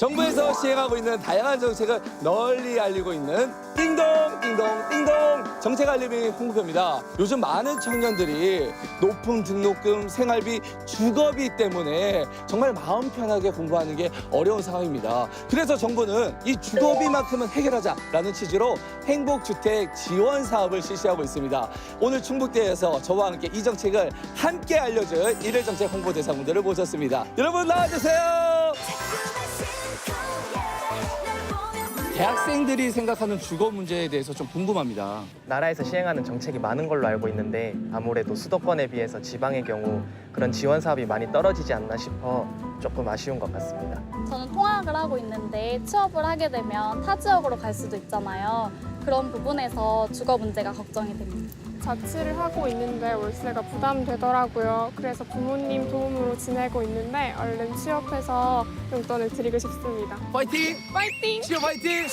정부에서 시행하고 있는 다양한 정책을 널리 알리고 있는 띵동 띵동 띵동 정책 알림이 홍보표입니다. 요즘 많은 청년들이 높은 등록금, 생활비, 주거비 때문에 정말 마음 편하게 공부하는 게 어려운 상황입니다. 그래서 정부는 이 주거비만큼은 해결하자라는 취지로 행복주택 지원 사업을 실시하고 있습니다. 오늘 충북대에서 저와 함께 이 정책을 함께 알려줄 일일정책 홍보대사분들을 모셨습니다. 여러분 나와주세요. 대학생들이 생각하는 주거 문제에 대해서 좀 궁금합니다. 나라에서 시행하는 정책이 많은 걸로 알고 있는데 아무래도 수도권에 비해서 지방의 경우 그런 지원 사업이 많이 떨어지지 않나 싶어 조금 아쉬운 것 같습니다. 저는 통학을 하고 있는데 취업을 하게 되면 타 지역으로 갈 수도 있잖아요. 그런 부분에서 주거 문제가 걱정이 됩니다. 자취를 하고 있는데 월세가 부담되더라고요. 그래서 부모님 도움으로 지내고 있는데 얼른 취업해서 용돈을 드리고 싶습니다. 파이팅! 파이팅! 취업 파이팅!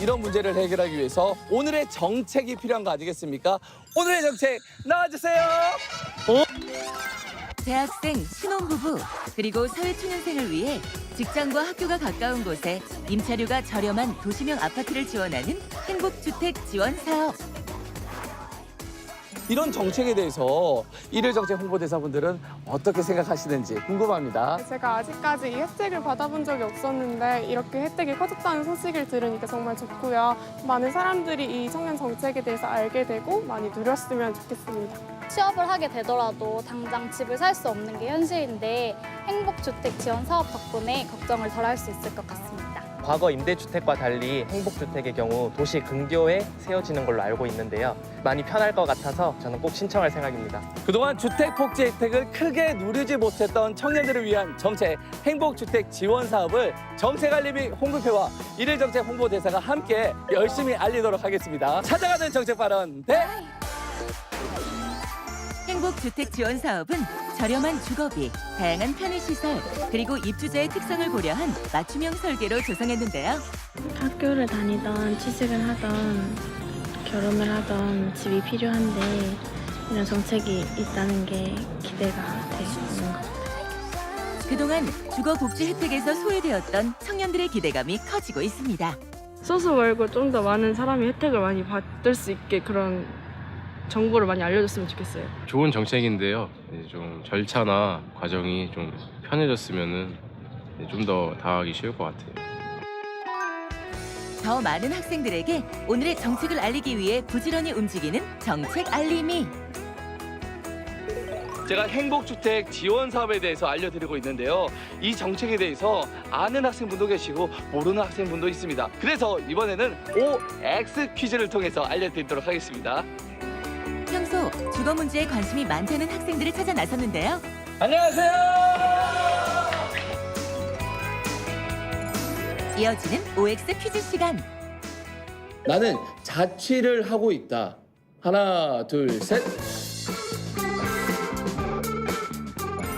이런 문제를 해결하기 위해서 오늘의 정책이 필요한 거 아니겠습니까? 오늘의 정책 나와주세요. 대학생, 신혼부부, 그리고 사회초년생을 위해 직장과 학교가 가까운 곳에 임차료가 저렴한 도시명 아파트를 지원하는 행복주택 지원 사업. 이런 정책에 대해서 일일정책 홍보대사분들은 어떻게 생각하시는지 궁금합니다. 제가 아직까지 이 혜택을 받아본 적이 없었는데 이렇게 혜택이 커졌다는 소식을 들으니까 정말 좋고요. 많은 사람들이 이 청년 정책에 대해서 알게 되고 많이 누렸으면 좋겠습니다. 취업을 하게 되더라도 당장 집을 살 수 없는 게 현실인데 행복주택 지원 사업 덕분에 걱정을 덜 할 수 있을 것 같습니다. 과거 임대주택과 달리 행복주택의 경우 도시 근교에 세워지는 걸로 알고 있는데요. 많이 편할 것 같아서 저는 꼭 신청할 생각입니다. 그동안 주택복지 혜택을 크게 누리지 못했던 청년들을 위한 정책 행복주택 지원 사업을 정책알림이 홍보표와 일일정책 홍보대사가 함께 열심히 알리도록 하겠습니다. 찾아가는 정책 발언 대 행복주택 지원 사업은 저렴한 주거비, 다양한 편의시설, 그리고 입주자의 특성을 고려한 맞춤형 설계로 조성했는데요. 학교를 다니던 취직을 하던 결혼을 하던 집이 필요한데 이런 정책이 있다는 게 기대가 되는 것 같아요. 그동안 주거복지 혜택에서 소외되었던 청년들의 기대감이 커지고 있습니다. 소수 말고 좀 더 많은 사람이 혜택을 많이 받을 수 있게 그런 정보를 많이 알려줬으면 좋겠어요. 좋은 정책인데요. 좀 절차나 과정이 좀 편해졌으면 좀 더 다가가기 쉬울 것 같아요. 더 많은 학생들에게 오늘의 정책을 알리기 위해 부지런히 움직이는 정책 알림이. 제가 행복주택 지원 사업에 대해서 알려드리고 있는데요. 이 정책에 대해서 아는 학생분도 계시고 모르는 학생분도 있습니다. 그래서 이번에는 OX 퀴즈를 통해서 알려드리도록 하겠습니다. 평소 주거 문제에 관심이 많다는 학생들을 찾아 나섰는데요. 안녕하세요. 이어지는 OX 퀴즈 시간. 나는 자취를 하고 있다. 하나, 둘, 셋.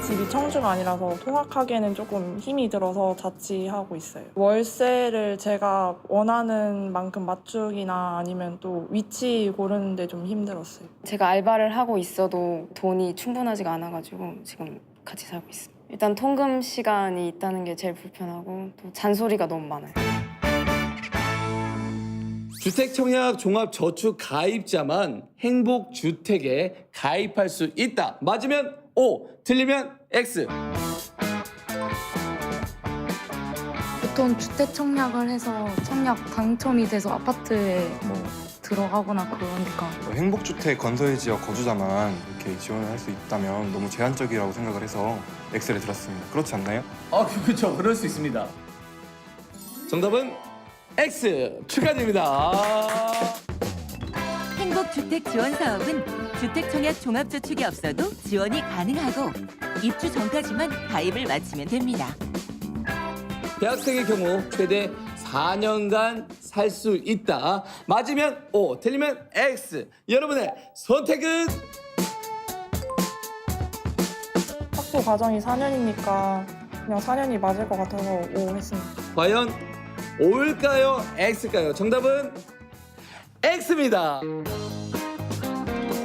집이 청주가 아니라서 통학하기에는 조금 힘이 들어서 자취하고 있어요. 월세를 제가 원하는 만큼 맞추기나 아니면 또 위치 고르는데 좀 힘들었어요. 제가 알바를 하고 있어도 돈이 충분하지가 않아가지고 지금 같이 살고 있어요. 일단 통금 시간이 있다는 게 제일 불편하고 또 잔소리가 너무 많아요. 주택청약 종합저축 가입자만 행복주택에 가입할 수 있다. 맞으면 O, 틀리면 X. 보통 주택 청약을 해서 청약 당첨이 돼서 아파트에 뭐 들어가거나 그러니까 행복주택 건설 지역 거주자만 이렇게 지원을 할 수 있다면 너무 제한적이라고 생각을 해서 X를 들었습니다. 그렇지 않나요? 그렇죠. 그럴 수 있습니다. 정답은 X. 축하드립니다. 행복주택 지원 사업은 주택청약 종합저축이 없어도 지원이 가능하고 입주 전까지만 가입을 마치면 됩니다. 대학생의 경우 최대 4년간 살 수 있다. 맞으면 O, 틀리면 X. 여러분의 선택은? 학부 과정이 4년이니까 그냥 4년이 맞을 것 같아서 O 했습니다. 과연 O일까요? X일까요? 정답은 X입니다.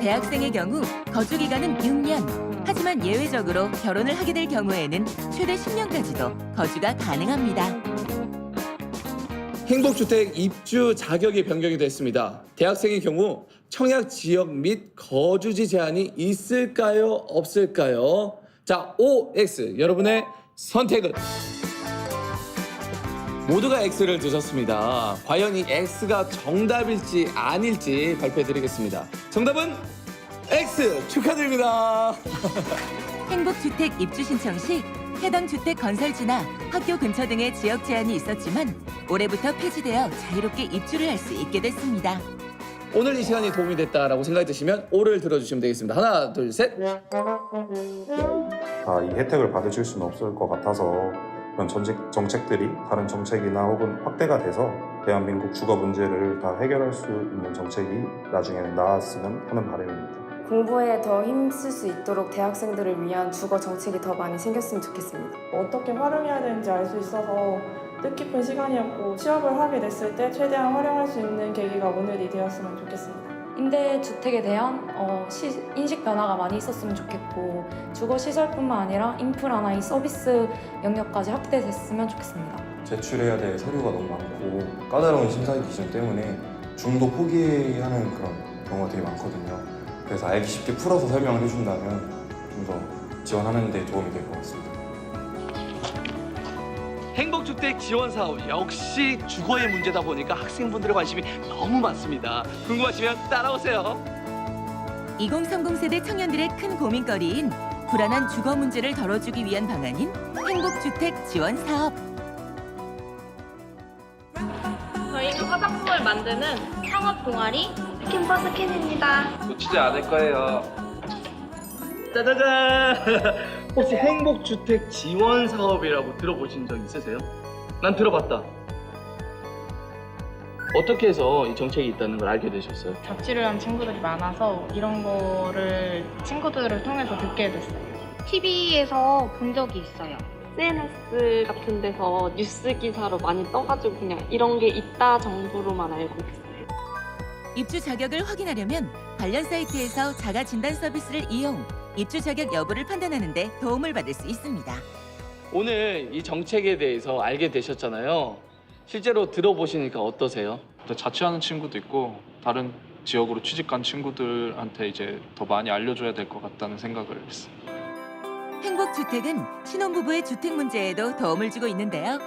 대학생의 경우 거주 기간은 6년, 하지만 예외적으로 결혼을 하게 될 경우에는 최대 10년까지도 거주가 가능합니다. 행복주택 입주 자격이 변경이 됐습니다. 대학생의 경우 청약 지역 및 거주지 제한이 있을까요? 없을까요? 자, OX 여러분의 선택은? 모두가 X를 드셨습니다. 과연 이 X가 정답일지 아닐지 발표해드리겠습니다. 정답은 X! 축하드립니다. 행복주택 입주 신청 시 해당 주택 건설지나 학교 근처 등의 지역 제한이 있었지만 올해부터 폐지되어 자유롭게 입주를 할 수 있게 됐습니다. 오늘 이 시간이 도움이 됐다라고 생각이 드시면 O를 들어주시면 되겠습니다. 하나, 둘, 셋. 이 혜택을 받으실 수는 없을 것 같아서 그런 정책들이 다른 정책이나 혹은 확대가 돼서 대한민국 주거 문제를 다 해결할 수 있는 정책이 나중에는 나왔으면 하는 바람입니다. 공부에 더 힘쓸 수 있도록 대학생들을 위한 주거 정책이 더 많이 생겼으면 좋겠습니다. 어떻게 활용해야 되는지 알 수 있어서 뜻깊은 시간이었고 취업을 하게 됐을 때 최대한 활용할 수 있는 계기가 오늘이 되었으면 좋겠습니다. 임대주택에 대한 인식 변화가 많이 있었으면 좋겠고 주거시설뿐만 아니라 인프라나 이 서비스 영역까지 확대됐으면 좋겠습니다. 제출해야 될 서류가 너무 많고 까다로운 심사 기준 때문에 중도 포기하는 그런 경우가 되게 많거든요. 그래서 알기 쉽게 풀어서 설명을 해준다면 좀 더 지원하는 데 도움이 될 것 같습니다. 행복주택 지원 사업 역시 주거의 문제다 보니까 학생분들의 관심이 너무 많습니다. 궁금하시면 따라오세요. 2030 세대 청년들의 큰 고민거리인 불안한 주거 문제를 덜어주기 위한 방안인 행복주택 지원 사업. 저희는 화장품을 만드는 창업 동아리 스킨퍼 스킨입니다. 놓치지 않을 거예요. 짜자잔! 혹시 행복주택 지원 사업이라고 들어보신 적 있으세요? 난 들어봤다. 어떻게 해서 이 정책이 있다는 걸 알게 되셨어요? 자취를 한 친구들이 많아서 이런 거를 친구들을 통해서 듣게 됐어요. TV에서 본 적이 있어요. SNS 같은 데서 뉴스 기사로 많이 떠가지고 그냥 이런 게 있다 정도로만 알고 있어요. 입주 자격을 확인하려면 관련 사이트에서 자가 진단 서비스를 이용 입주 자격 여부를 판단하는 데 도움을 받을 수 있습니다. 오늘 이 정책에 대해서 알게 되셨잖아요. 실제로 들어보시니까 어떠세요? 자취하는 친구도 있고 다른 지역으로 취직 간 친구들한테 이제 더 많이 알려줘야 될 것 같다는 생각을 했어요. 행복주택은 신혼부부의 주택 문제에도 도움을 주고 있는데요.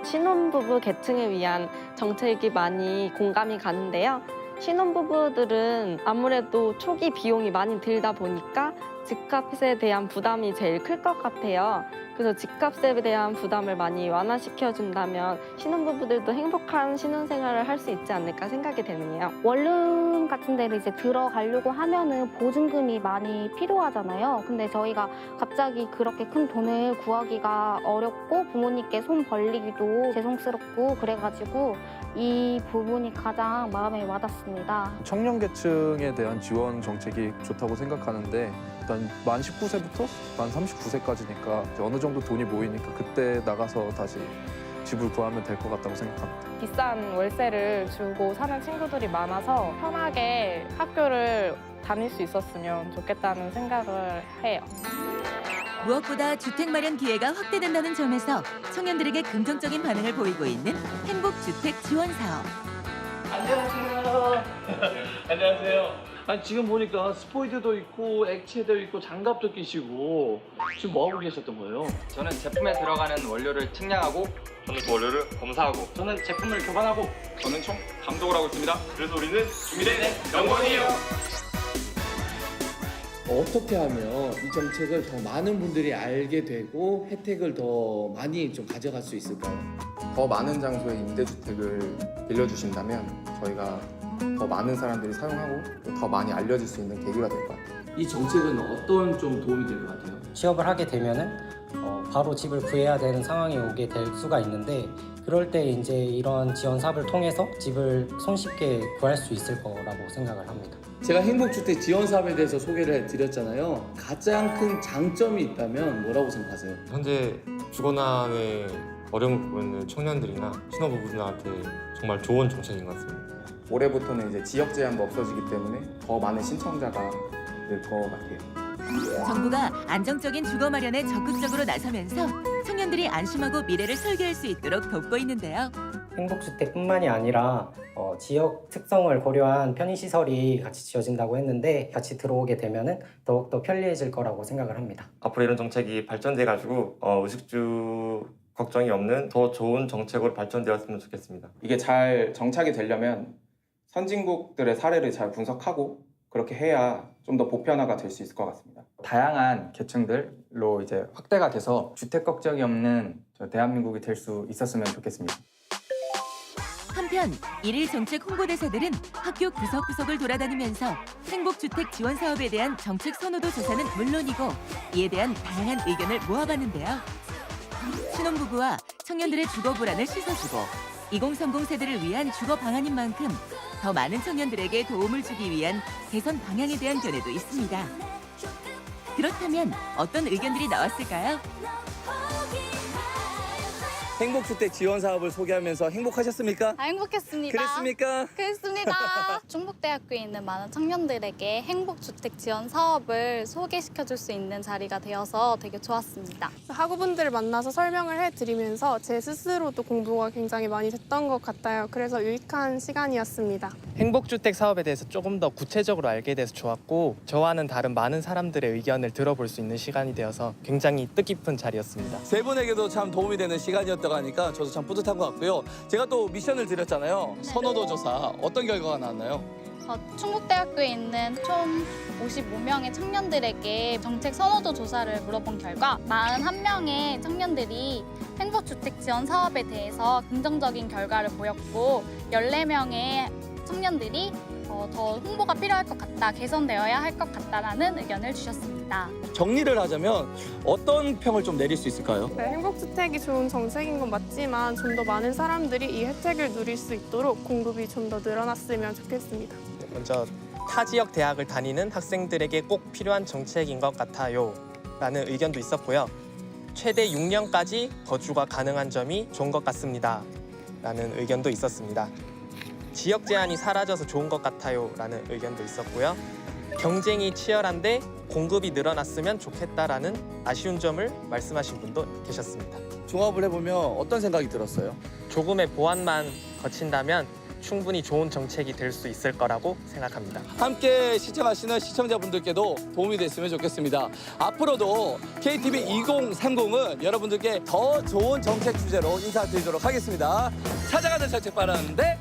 신혼부부 계층을 위한 정책이 많이 공감이 가는데요. 신혼부부들은 아무래도 초기 비용이 많이 들다 보니까 집값에 대한 부담이 제일 클 것 같아요. 그래서 집값에 대한 부담을 많이 완화시켜준다면 신혼부부들도 행복한 신혼생활을 할 수 있지 않을까 생각이 되네요. 원룸 같은 데를 이제 들어가려고 하면은 보증금이 많이 필요하잖아요. 근데 저희가 갑자기 그렇게 큰 돈을 구하기가 어렵고 부모님께 손 벌리기도 죄송스럽고 그래가지고 이 부분이 가장 마음에 와닿습니다. 청년 계층에 대한 지원 정책이 좋다고 생각하는데 일단 만 19세부터 만 39세까지니까 어느 정도 돈이 모이니까 그때 나가서 다시 집을 구하면 될 것 같다고 생각합니다. 비싼 월세를 주고 사는 친구들이 많아서 편하게 학교를 다닐 수 있었으면 좋겠다는 생각을 해요. 무엇보다 주택 마련 기회가 확대된다는 점에서 청년들에게 긍정적인 반응을 보이고 있는 행복주택 지원 사업. 안녕하세요. 안녕하세요. 아니, 지금 보니까 스포이드도 있고 액체도 있고 장갑도 끼시고 지금 뭐 하고 계셨던 거예요? 저는 제품에 들어가는 원료를 측량하고 저는 그 원료를 검사하고 저는 제품을 교반하고 저는 총 감독을 하고 있습니다. 그래서 우리는 준비된 영광이에요. 어떻게 하면 이 정책을 더 많은 분들이 알게 되고 혜택을 더 많이 좀 가져갈 수 있을까요? 더 많은 장소에 임대주택을 빌려주신다면 저희가 더 많은 사람들이 사용하고 또 더 많이 알려질 수 있는 계기가 될 것 같아요. 이 정책은 어떤 좀 도움이 될 것 같아요? 취업을 하게 되면은 바로 집을 구해야 되는 상황이 오게 될 수가 있는데 그럴 때 이제 이런 지원 사업을 통해서 집을 손쉽게 구할 수 있을 거라고 생각을 합니다. 제가 행복주택 지원 사업에 대해서 소개를 해드렸잖아요. 가장 큰 장점이 있다면 뭐라고 생각하세요? 현재 주거난에 어려움을 겪고 있는 청년들이나 신혼부부들한테 정말 좋은 정책인 것 같습니다. 올해부터는 이제 지역 제한도 없어지기 때문에 더 많은 신청자가 늘 것 같아요. 정부가 안정적인 주거 마련에 적극적으로 나서면서 청년들이 안심하고 미래를 설계할 수 있도록 돕고 있는데요. 행복주택뿐만이 아니라 지역 특성을 고려한 편의시설이 같이 지어진다고 했는데 같이 들어오게 되면 더욱더 편리해질 거라고 생각을 합니다. 앞으로 이런 정책이 발전돼가지고 의식주 걱정이 없는 더 좋은 정책으로 발전되었으면 좋겠습니다. 이게 잘 정착이 되려면 선진국들의 사례를 잘 분석하고 그렇게 해야 좀 더 보편화가 될 수 있을 것 같습니다. 다양한 계층들로 이제 확대가 돼서 주택 걱정이 없는 대한민국이 될 수 있었으면 좋겠습니다. 한편 일일 정책 홍보대사들은 학교 구석구석을 돌아다니면서 행복주택 지원 사업에 대한 정책 선호도 조사는 물론이고 이에 대한 다양한 의견을 모아봤는데요. 신혼부부와 청년들의 주거 불안을 씻어주고 2030 세대를 위한 주거 방안인 만큼 더 많은 청년들에게 도움을 주기 위한 개선 방향에 대한 견해도 있습니다. 그렇다면 어떤 의견들이 나왔을까요? 행복주택 지원 사업을 소개하면서 행복하셨습니까? 행복했습니다. 그랬습니까? 그랬습니다. 충북대학교에 있는 많은 청년들에게 행복주택 지원 사업을 소개시켜줄 수 있는 자리가 되어서 되게 좋았습니다. 학우분들을 만나서 설명을 해드리면서 제 스스로도 공부가 굉장히 많이 됐던 것 같아요. 그래서 유익한 시간이었습니다. 행복주택 사업에 대해서 조금 더 구체적으로 알게 돼서 좋았고 저와는 다른 많은 사람들의 의견을 들어볼 수 있는 시간이 되어서 굉장히 뜻깊은 자리였습니다. 세 분에게도 참 도움이 되는 시간이었다고 하니까 저도 참 뿌듯한 것 같고요. 제가 또 미션을 드렸잖아요. 선호도 조사 어떤 결과가 나왔나요? 충북대학교에 있는 총 55명의 청년들에게 정책 선호도 조사를 물어본 결과 41명의 청년들이 행복주택 지원 사업에 대해서 긍정적인 결과를 보였고 14명의 청년들이 더 홍보가 필요할 것 같다, 개선되어야 할 것 같다라는 의견을 주셨습니다. 정리를 하자면 어떤 평을 좀 내릴 수 있을까요? 네, 행복주택이 좋은 정책인 건 맞지만 좀 더 많은 사람들이 이 혜택을 누릴 수 있도록 공급이 좀 더 늘어났으면 좋겠습니다. 먼저 타 지역 대학을 다니는 학생들에게 꼭 필요한 정책인 것 같아요 라는 의견도 있었고요. 최대 6년까지 거주가 가능한 점이 좋은 것 같습니다 라는 의견도 있었습니다. 지역 제한이 사라져서 좋은 것 같아요 라는 의견도 있었고요. 경쟁이 치열한데 공급이 늘어났으면 좋겠다라는 아쉬운 점을 말씀하신 분도 계셨습니다. 종합을 해보면 어떤 생각이 들었어요? 조금의 보완만 거친다면 충분히 좋은 정책이 될 수 있을 거라고 생각합니다. 함께 시청하시는 시청자분들께도 도움이 됐으면 좋겠습니다. 앞으로도 KTV 2030은 여러분들께 더 좋은 정책 주제로 인사드리도록 하겠습니다. 찾아가는 정책 바라는데